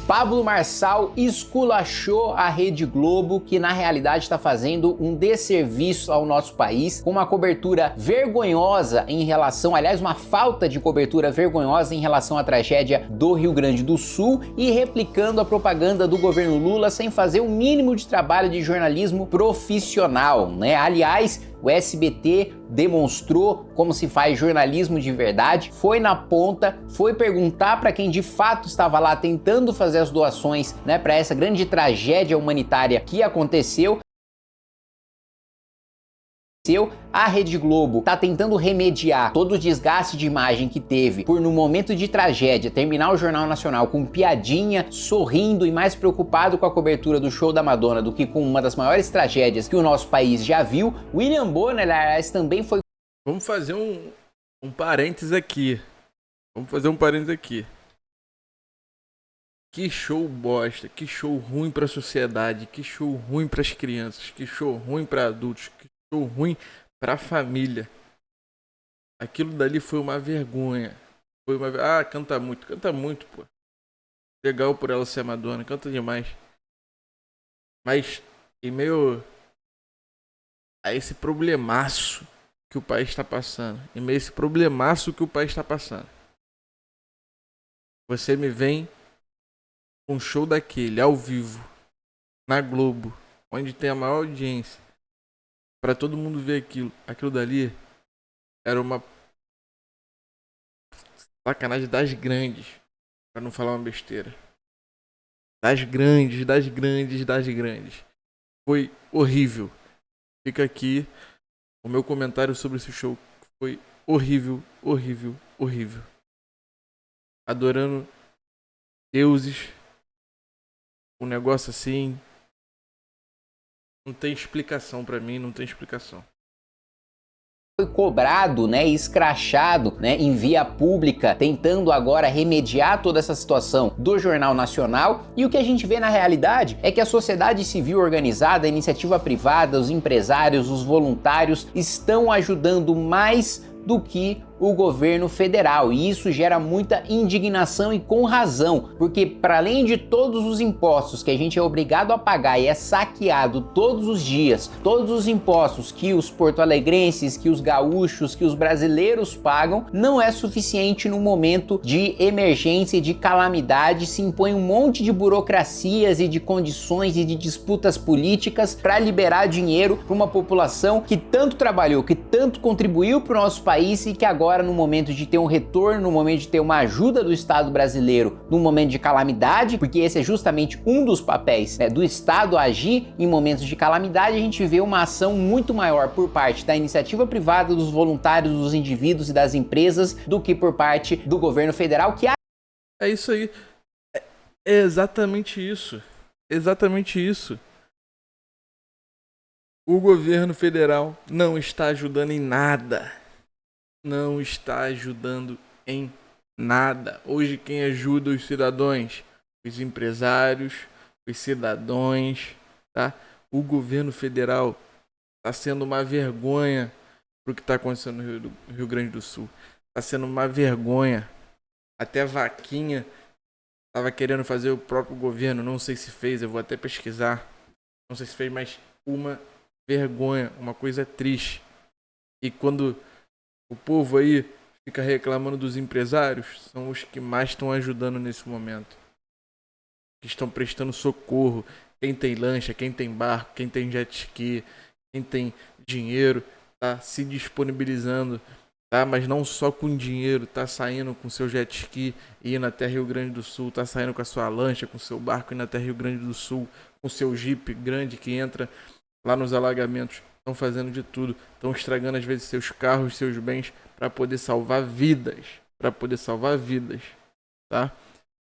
Pablo Marçal esculachou a Rede Globo, que na realidade está fazendo um desserviço ao nosso país, com uma cobertura vergonhosa em relação, aliás, uma falta de cobertura vergonhosa em relação à tragédia do Rio Grande do Sul e replicando a propaganda do governo Lula sem fazer o mínimo de trabalho de jornalismo profissional, né? Aliás, o SBT demonstrou como se faz jornalismo de verdade, foi na ponta, foi perguntar para quem de fato estava lá tentando fazer as doações, né, para essa grande tragédia humanitária que aconteceu. A Rede Globo tá tentando remediar todo o desgaste de imagem que teve por, no momento de tragédia, terminar o Jornal Nacional com piadinha, sorrindo e mais preocupado com a cobertura do show da Madonna do que com uma das maiores tragédias que o nosso país já viu. William Bonner, aliás, também foi... Vamos fazer um parênteses aqui. Que show bosta, que show ruim pra sociedade, que show ruim pras crianças, que show ruim pra adultos, que show ruim pra família. Aquilo dali foi uma vergonha. Canta muito, pô. Legal por ela ser Madonna, canta demais. Mas em meio a esse problemaço que o país está passando, você me vem com um show daquele, ao vivo, na Globo, onde tem a maior audiência, pra todo mundo ver aquilo dali era uma sacanagem das grandes, pra não falar uma besteira. Das grandes. Foi horrível. Fica aqui o meu comentário sobre esse show. Foi horrível. Adorando deuses. Um negócio assim. Não tem explicação pra mim, Foi cobrado, né, escrachado, né, em via pública, tentando agora remediar toda essa situação do Jornal Nacional. E o que a gente vê na realidade é que a sociedade civil organizada, a iniciativa privada, os empresários, os voluntários estão ajudando mais do que o governo federal, e isso gera muita indignação e com razão, porque para além de todos os impostos que a gente é obrigado a pagar e é saqueado todos os dias, todos os impostos que os porto-alegrenses, que os gaúchos, que os brasileiros pagam, não é suficiente no momento de emergência e de calamidade. Se impõe um monte de burocracias e de condições e de disputas políticas para liberar dinheiro para uma população que tanto trabalhou, que tanto contribuiu para o nosso país e que agora, no momento de ter um retorno, no momento de ter uma ajuda do Estado brasileiro no momento de calamidade, porque esse é justamente um dos papéis, né, do Estado agir em momentos de calamidade, a gente vê uma ação muito maior por parte da iniciativa privada, dos voluntários, dos indivíduos e das empresas, do que por parte do governo federal, que É isso aí. É exatamente isso. O governo federal não está ajudando em nada. Hoje quem ajuda os cidadãos? Os empresários, os cidadãos, tá? O governo federal está sendo uma vergonha pro que está acontecendo no Rio Grande do Sul. Está sendo uma vergonha. Até Vaquinha estava querendo fazer o próprio governo, não sei se fez, eu vou até pesquisar. Não sei se fez, mas uma vergonha, uma coisa triste. E quando o povo aí fica reclamando dos empresários, são os que mais estão ajudando nesse momento. Que estão prestando socorro. Quem tem lancha, quem tem barco, quem tem jet ski, quem tem dinheiro, tá se disponibilizando, tá? Mas não só com dinheiro, tá saindo com seu jet ski e indo até Rio Grande do Sul, tá saindo com a sua lancha, com seu barco indo até Rio Grande do Sul, com seu Jeep grande que entra lá nos alagamentos. Estão fazendo de tudo, estão estragando às vezes seus carros, seus bens para poder salvar vidas, tá?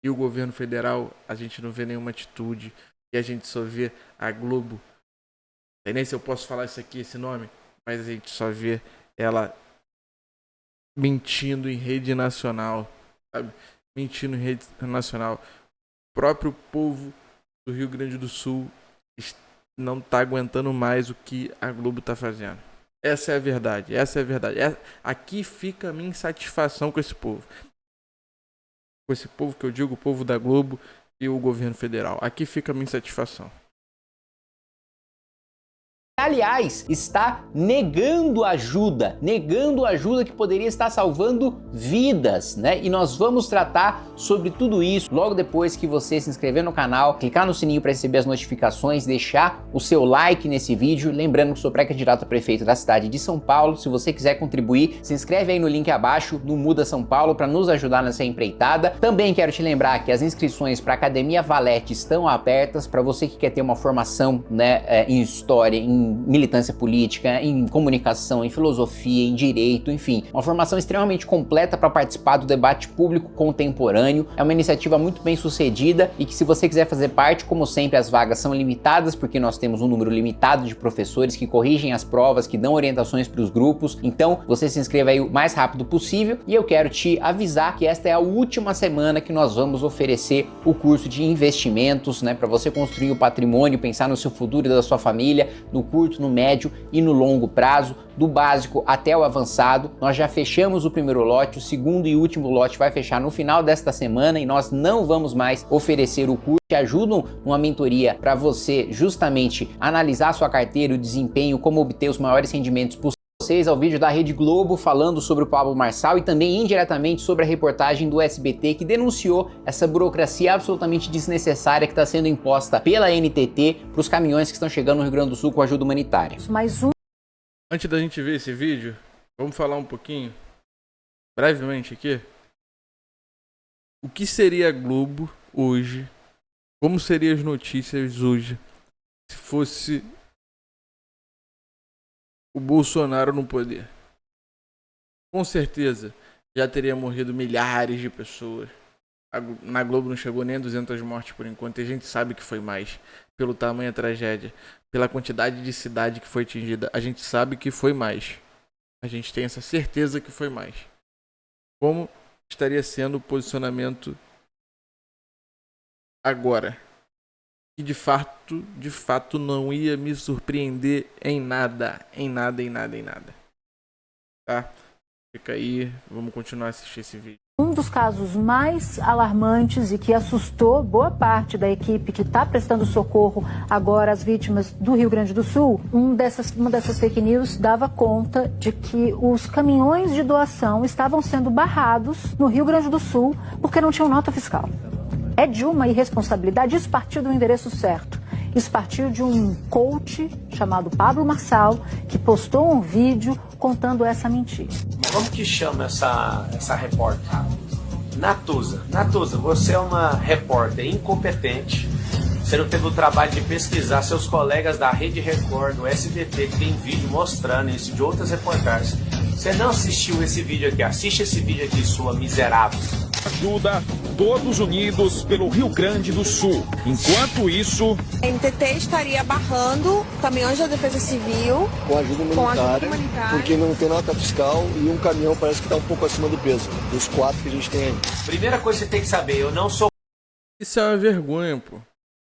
E o governo federal, a gente não vê nenhuma atitude, e a gente só vê a Globo. Não sei nem se eu posso falar isso aqui, esse nome, mas a gente só vê ela mentindo em rede nacional, sabe? Mentindo em rede nacional. O próprio povo do Rio Grande do Sul não tá aguentando mais o que a Globo tá fazendo. Essa é a verdade. Aqui fica a minha insatisfação com esse povo. Com esse povo que eu digo, o povo da Globo, e o governo federal. Aqui fica a minha insatisfação. Aliás, está negando ajuda que poderia estar salvando vidas, né? E nós vamos tratar sobre tudo isso logo depois que você se inscrever no canal, clicar no sininho para receber as notificações, deixar o seu like nesse vídeo. Lembrando que sou pré-candidato a prefeito da cidade de São Paulo. Se você quiser contribuir, se inscreve aí no link abaixo no Muda São Paulo para nos ajudar nessa empreitada. Também quero te lembrar que as inscrições para a Academia Valete estão abertas para você que quer ter uma formação, né, em história, em militância política, em comunicação, em filosofia, em direito, enfim, uma formação extremamente completa para participar do debate público contemporâneo. É uma iniciativa muito bem sucedida e que, se você quiser fazer parte, como sempre, as vagas são limitadas, porque nós temos um número limitado de professores que corrigem as provas, que dão orientações para os grupos. Então você se inscreva aí o mais rápido possível, e eu quero te avisar que esta é a última semana que nós vamos oferecer o curso de investimentos, né, para você construir o patrimônio, pensar no seu futuro e da sua família, no curto, no médio e no longo prazo, do básico até o avançado. Nós já fechamos o primeiro lote, o segundo e último lote vai fechar no final desta semana, e nós não vamos mais oferecer o curso. Te ajudam numa mentoria para você justamente analisar sua carteira, o desempenho, como obter os maiores rendimentos possíveis. Vocês ao vídeo da Rede Globo falando sobre o Pablo Marçal e também indiretamente sobre a reportagem do SBT que denunciou essa burocracia absolutamente desnecessária que está sendo imposta pela NTT para os caminhões que estão chegando no Rio Grande do Sul com ajuda humanitária. Antes da gente ver esse vídeo, vamos falar um pouquinho, brevemente aqui, o que seria a Globo hoje, como seriam as notícias hoje, se fosse o Bolsonaro no poder. Com certeza já teria morrido milhares de pessoas. Na Globo não chegou nem a 200 mortes por enquanto, e a gente sabe que foi mais, pelo tamanho da tragédia, pela quantidade de cidade que foi atingida. A gente sabe que foi mais. A gente tem essa certeza que foi mais. Como estaria sendo o posicionamento agora? Que de fato não ia me surpreender em nada. Tá? Fica aí, vamos continuar a assistir esse vídeo. Um dos casos mais alarmantes e que assustou boa parte da equipe que está prestando socorro agora às vítimas do Rio Grande do Sul, uma dessas fake news dava conta de que os caminhões de doação estavam sendo barrados no Rio Grande do Sul porque não tinham nota fiscal. É de uma irresponsabilidade. Isso partiu do endereço certo. Isso partiu de um coach chamado Pablo Marçal, que postou um vídeo contando essa mentira. Como que chama essa repórter? Natuza. Natuza, você é uma repórter incompetente. Você não teve o trabalho de pesquisar seus colegas da Rede Record, do SBT, que tem vídeo mostrando isso, de outras reportagens. Você não assistiu esse vídeo aqui. Assiste esse vídeo aqui, sua miserável. Ajuda todos unidos pelo Rio Grande do Sul. Enquanto isso, a NTT estaria barrando caminhões da Defesa Civil com ajuda humanitária, porque não tem nota fiscal e um caminhão parece que está um pouco acima do peso, dos 4 que a gente tem aí. Primeira coisa que você tem que saber, eu não sou... Isso é uma vergonha, pô.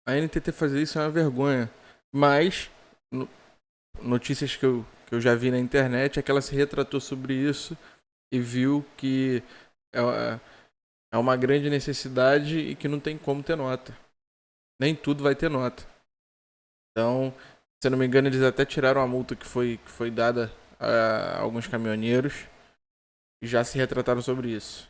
A NTT fazer isso é uma vergonha. Mas, notícias que eu já vi na internet é que ela se retratou sobre isso e viu que é uma grande necessidade e que não tem como ter nota. Nem tudo vai ter nota. Então, se eu não me engano, eles até tiraram a multa que foi dada a alguns caminhoneiros e já se retrataram sobre isso.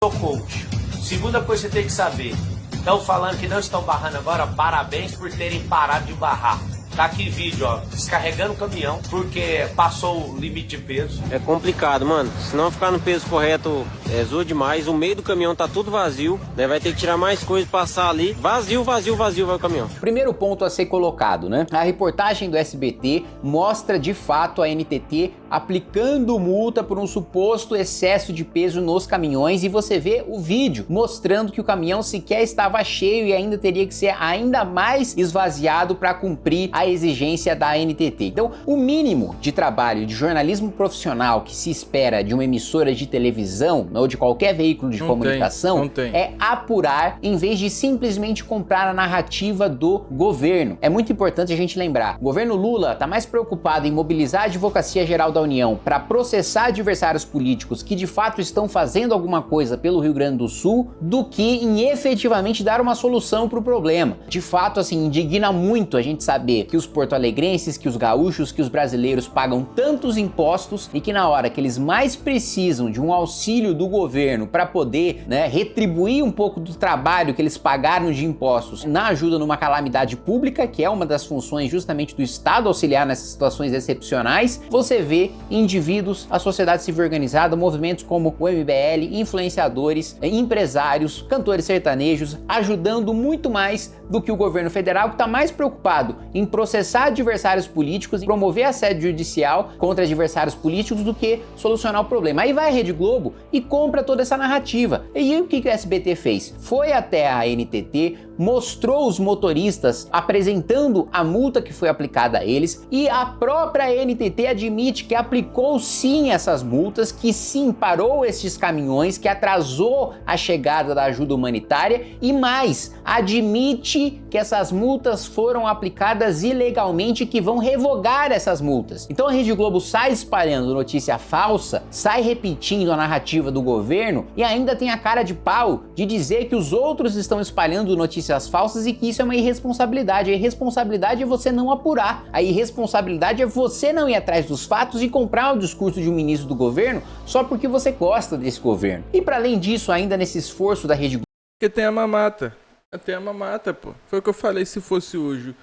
Sou coach. Segunda coisa que você tem que saber. Estão falando que não estão barrando agora. Parabéns por terem parado de barrar. Tá aqui vídeo, ó, descarregando o caminhão porque passou o limite de peso. É complicado, mano. Se não ficar no peso correto, zoa demais. O meio do caminhão tá tudo vazio, né? Vai ter que tirar mais coisa, passar ali. Vazio vai o caminhão. Primeiro ponto a ser colocado, né? A reportagem do SBT mostra de fato a NTT aplicando multa por um suposto excesso de peso nos caminhões, e você vê o vídeo mostrando que o caminhão sequer estava cheio e ainda teria que ser ainda mais esvaziado para cumprir a a exigência da NTT. Então, o mínimo de trabalho de jornalismo profissional que se espera de uma emissora de televisão ou de qualquer veículo de comunicação é apurar em vez de simplesmente comprar a narrativa do governo. É muito importante a gente lembrar, o governo Lula está mais preocupado em mobilizar a Advocacia Geral da União para processar adversários políticos que de fato estão fazendo alguma coisa pelo Rio Grande do Sul do que em efetivamente dar uma solução para o problema. De fato, assim, indigna muito a gente saber que os porto-alegrenses, que os gaúchos, que os brasileiros pagam tantos impostos e que na hora que eles mais precisam de um auxílio do governo para poder, né, retribuir um pouco do trabalho que eles pagaram de impostos na ajuda numa calamidade pública, que é uma das funções justamente do Estado auxiliar nessas situações excepcionais, você vê indivíduos, a sociedade civil organizada, movimentos como o MBL, influenciadores, empresários, cantores sertanejos, ajudando muito mais do que o governo federal, que está mais preocupado em processar adversários políticos e promover assédio judicial contra adversários políticos do que solucionar o problema. Aí vai a Rede Globo e compra toda essa narrativa. E aí o que o SBT fez? Foi até a NTT, mostrou os motoristas apresentando a multa que foi aplicada a eles e a própria NTT admite que aplicou sim essas multas, que sim parou esses caminhões, que atrasou a chegada da ajuda humanitária e mais, admite que essas multas foram aplicadas ilegalmente, que vão revogar essas multas. Então a Rede Globo sai espalhando notícia falsa, sai repetindo a narrativa do governo e ainda tem a cara de pau de dizer que os outros estão espalhando notícias falsas e que isso é uma irresponsabilidade. A irresponsabilidade é você não apurar. A irresponsabilidade é você não ir atrás dos fatos e comprar o discurso de um ministro do governo só porque você gosta desse governo. E para além disso, ainda nesse esforço da Rede Globo... Porque tem a mamata. Tem a mamata, pô. Foi o que eu falei, se fosse hoje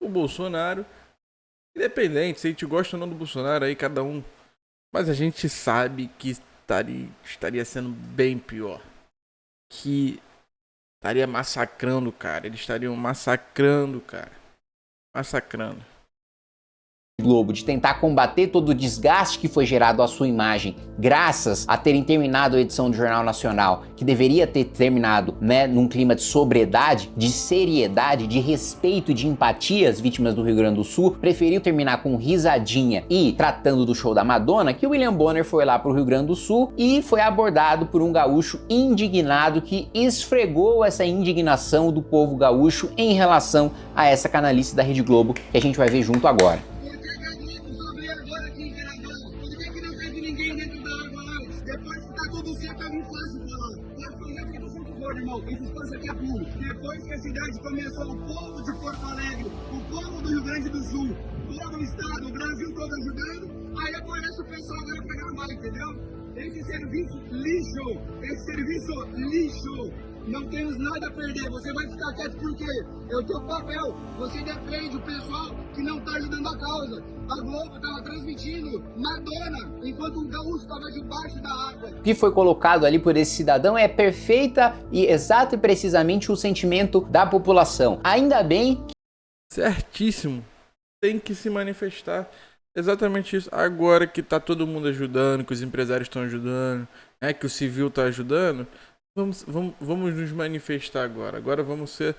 o Bolsonaro, independente se a gente gosta ou não do Bolsonaro, aí cada um... Mas a gente sabe que estaria sendo bem pior. Que estaria massacrando o cara. Eles estariam massacrando o cara. Massacrando. Globo, de tentar combater todo o desgaste que foi gerado à sua imagem, graças a terem terminado a edição do Jornal Nacional, que deveria ter terminado, né, num clima de sobriedade, de seriedade, de respeito e de empatia às vítimas do Rio Grande do Sul, preferiu terminar com risadinha e tratando do show da Madonna, que o William Bonner foi lá pro Rio Grande do Sul e foi abordado por um gaúcho indignado que esfregou essa indignação do povo gaúcho em relação a essa canalice da Rede Globo, que a gente vai ver junto agora. Depois que a cidade começou, o povo de Porto Alegre, o povo do Rio Grande do Sul, todo o estado, o Brasil todo ajudando, aí aparece o pessoal agora pra gravar, entendeu? Esse serviço lixo, não temos nada a perder, você vai ficar quieto por quê? É o teu papel, você defende o pessoal que não tá ajudando a causa. A Globo tava transmitindo Madonna, enquanto o gaúcho tava debaixo da água. O que foi colocado ali por esse cidadão é perfeita e exato e precisamente o sentimento da população. Ainda bem... Certíssimo. Tem que se manifestar. Exatamente isso. Agora que tá todo mundo ajudando, que os empresários estão ajudando, né, que o civil tá ajudando, vamos nos manifestar agora. Agora vamos ser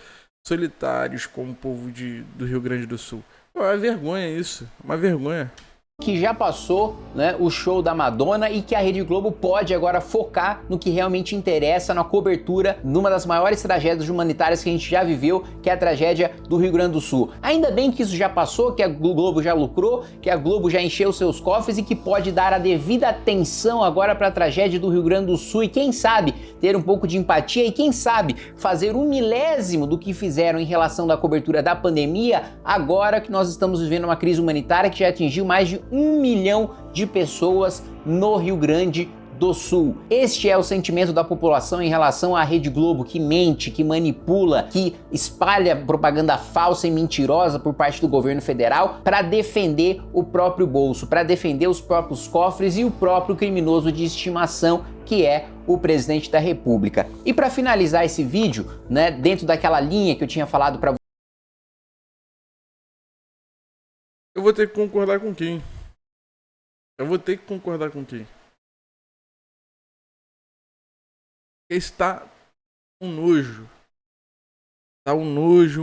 solitários como o povo do Rio Grande do Sul. É uma vergonha isso, uma vergonha. Que já passou, né, o show da Madonna e que a Rede Globo pode agora focar no que realmente interessa, na cobertura numa das maiores tragédias humanitárias que a gente já viveu, que é a tragédia do Rio Grande do Sul. Ainda bem que isso já passou, que a Globo já lucrou, que a Globo já encheu seus cofres e que pode dar a devida atenção agora para a tragédia do Rio Grande do Sul e quem sabe ter um pouco de empatia e quem sabe fazer 1/1000 do que fizeram em relação da cobertura da pandemia, agora que nós estamos vivendo uma crise humanitária que já atingiu mais de 1 milhão de pessoas no Rio Grande do Sul. Este é o sentimento da população em relação à Rede Globo, que mente, que manipula, que espalha propaganda falsa e mentirosa por parte do governo federal para defender o próprio bolso, para defender os próprios cofres e o próprio criminoso de estimação que é o presidente da República. E para finalizar esse vídeo, né, dentro daquela linha que eu tinha falado para eu vou ter que concordar com quem? Está um nojo. Tá um nojo.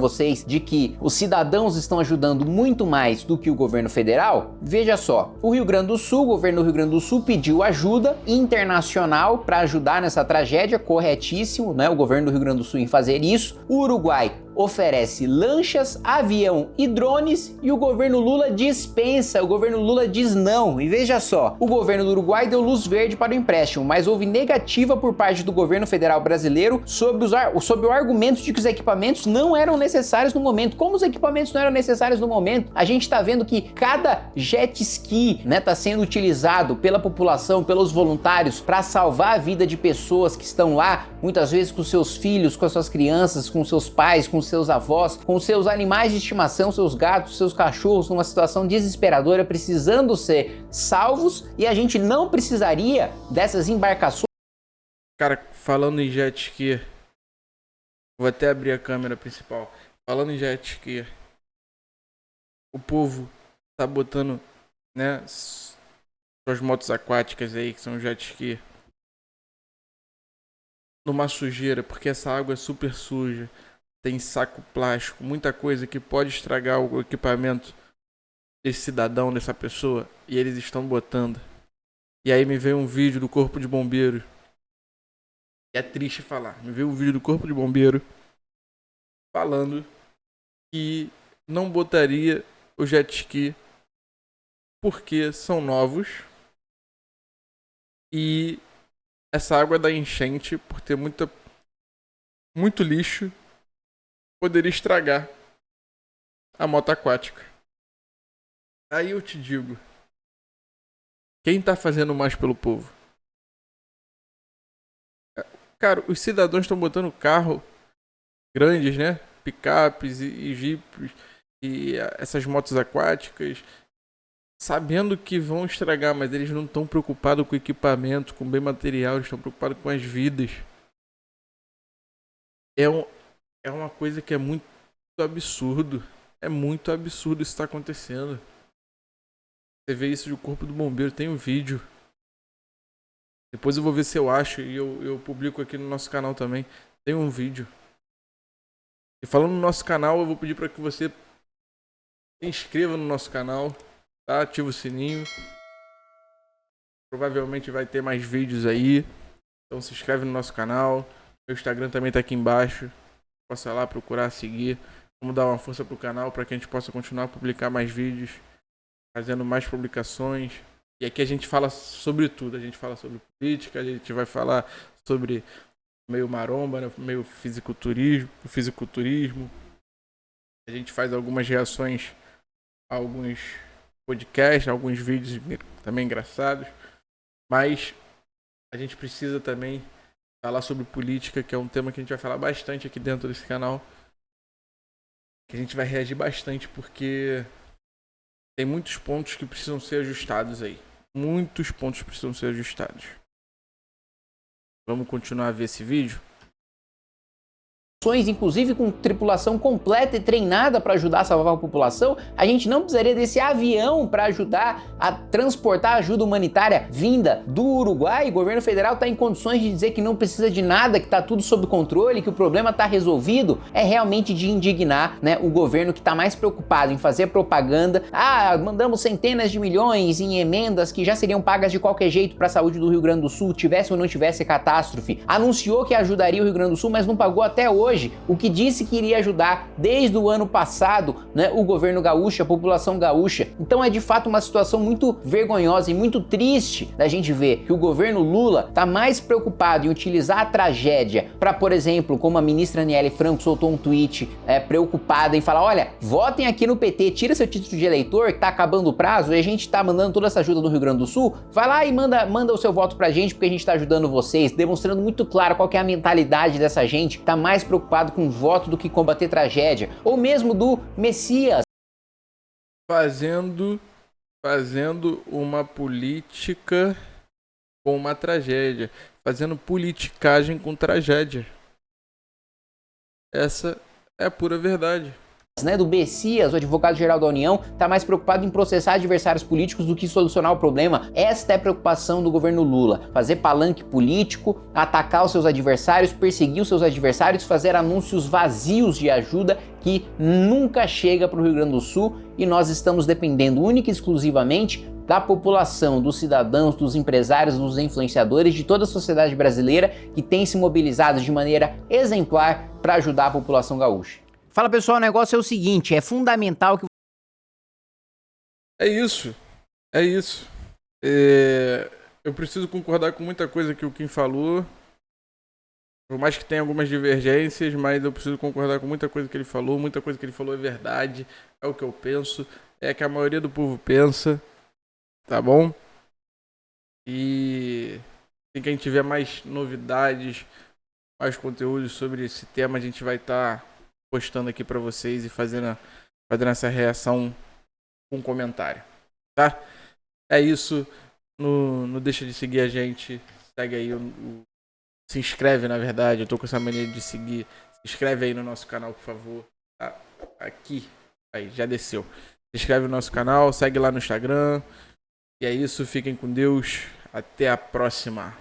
vocês de que os cidadãos estão ajudando muito mais do que o governo federal? Veja só, o Rio Grande do Sul, o governo do Rio Grande do Sul pediu ajuda internacional para ajudar nessa tragédia, corretíssimo, né? O governo do Rio Grande do Sul em fazer isso. O Uruguai oferece lanchas, avião e drones e o governo Lula dispensa, o governo Lula diz não. E veja só, o governo do Uruguai deu luz verde para o empréstimo, mas houve negativa por parte do governo federal brasileiro sobre o argumento de que os equipamentos não eram necessários no momento. Como os equipamentos não eram necessários no momento? A gente está vendo que cada jet ski, né, está sendo utilizado pela população, pelos voluntários, para salvar a vida de pessoas que estão lá, muitas vezes com seus filhos, com as suas crianças, com seus pais, com seus avós, com seus animais de estimação, seus gatos, seus cachorros, numa situação desesperadora, precisando ser salvos, e a gente não precisaria dessas embarcações. Cara, falando em jet ski, vou até abrir a câmera principal. Falando em jet ski, o povo tá botando, né, suas motos aquáticas aí, que são jet ski, numa sujeira, porque essa água é super suja. Tem saco plástico, muita coisa que pode estragar o equipamento desse cidadão, dessa pessoa, e eles estão botando. E aí me veio um vídeo do Corpo de Bombeiro. É triste falar. Me veio um vídeo do Corpo de Bombeiro falando que não botaria o jet ski porque são novos e essa água da enchente, por ter muito lixo, poderia estragar a moto aquática. Aí eu te digo, quem tá fazendo mais pelo povo? Cara, os cidadãos estão botando carro grandes, né? Picapes e jipes e essas motos aquáticas, sabendo que vão estragar, mas eles não estão preocupados com o equipamento, com o bem material, eles estão preocupados com as vidas. É uma coisa que é muito absurdo. É muito absurdo isso estar acontecendo. Você vê isso do Corpo do Bombeiro, tem um vídeo. Depois eu vou ver se eu acho e eu publico aqui no nosso canal também. Tem um vídeo. E falando no nosso canal, eu vou pedir para que você se inscreva no nosso canal, tá? Ativa o sininho. Provavelmente vai ter mais vídeos aí. Então se inscreve no nosso canal. Meu Instagram também tá aqui embaixo. Possa lá procurar seguir. Vamos dar uma força pro canal para que a gente possa continuar a publicar mais vídeos, fazendo mais publicações. E aqui a gente fala sobre tudo. A gente fala sobre política, a gente vai falar sobre meio maromba, né? Meio fisiculturismo. A gente faz algumas reações a alguns podcasts, alguns vídeos também engraçados. Mas a gente precisa também falar sobre política, que é um tema que a gente vai falar bastante aqui dentro desse canal. Que a gente vai reagir bastante porque tem muitos pontos que precisam ser ajustados aí. Muitos pontos precisam ser ajustados. Vamos continuar a ver esse vídeo? Inclusive com tripulação completa e treinada para ajudar a salvar a população, a gente não precisaria desse avião para ajudar a transportar ajuda humanitária vinda do Uruguai. O governo federal está em condições de dizer que não precisa de nada, que está tudo sob controle, que o problema está resolvido. É realmente de indignar, né, o governo que está mais preocupado em fazer propaganda. Mandamos centenas de milhões em emendas que já seriam pagas de qualquer jeito para a saúde do Rio Grande do Sul, tivesse ou não tivesse catástrofe. Anunciou que ajudaria o Rio Grande do Sul, mas não pagou até hoje o que disse que iria ajudar desde o ano passado, né, o governo gaúcho, a população gaúcha. Então é de fato uma situação muito vergonhosa e muito triste da gente ver que o governo Lula está mais preocupado em utilizar a tragédia para, por exemplo, como a ministra Aniele Franco soltou um tweet preocupada em falar, olha, votem aqui no PT, tira seu título de eleitor que tá acabando o prazo e a gente tá mandando toda essa ajuda do Rio Grande do Sul, vai lá e manda o seu voto pra gente porque a gente tá ajudando vocês, demonstrando muito claro qual que é a mentalidade dessa gente que tá mais preocupado com voto do que combater tragédia, ou mesmo do Messias. Fazendo uma política com uma tragédia, fazendo politicagem com tragédia. Essa é a pura verdade. do Bessias, o advogado-geral da União, está mais preocupado em processar adversários políticos do que solucionar o problema. Esta é a preocupação do governo Lula. Fazer palanque político, atacar os seus adversários, perseguir os seus adversários, fazer anúncios vazios de ajuda que nunca chega para o Rio Grande do Sul, e nós estamos dependendo única e exclusivamente da população, dos cidadãos, dos empresários, dos influenciadores, de toda a sociedade brasileira que tem se mobilizado de maneira exemplar para ajudar a população gaúcha. Fala pessoal, o negócio é o seguinte, é fundamental que... É isso. Eu preciso concordar com muita coisa que o Kim falou, por mais que tenha algumas divergências, mas eu preciso concordar com muita coisa que ele falou é verdade, é o que eu penso, é que a maioria do povo pensa, tá bom? E assim que a gente tiver mais novidades, mais conteúdos sobre esse tema, a gente vai estar postando aqui pra vocês e fazendo essa reação com comentário, tá? É isso, não deixa de seguir a gente, segue aí, se inscreve na verdade, eu tô com essa mania de seguir, se inscreve aí no nosso canal, por favor, tá? Aqui, aí, já desceu, se inscreve no nosso canal, segue lá no Instagram, e é isso, fiquem com Deus, até a próxima.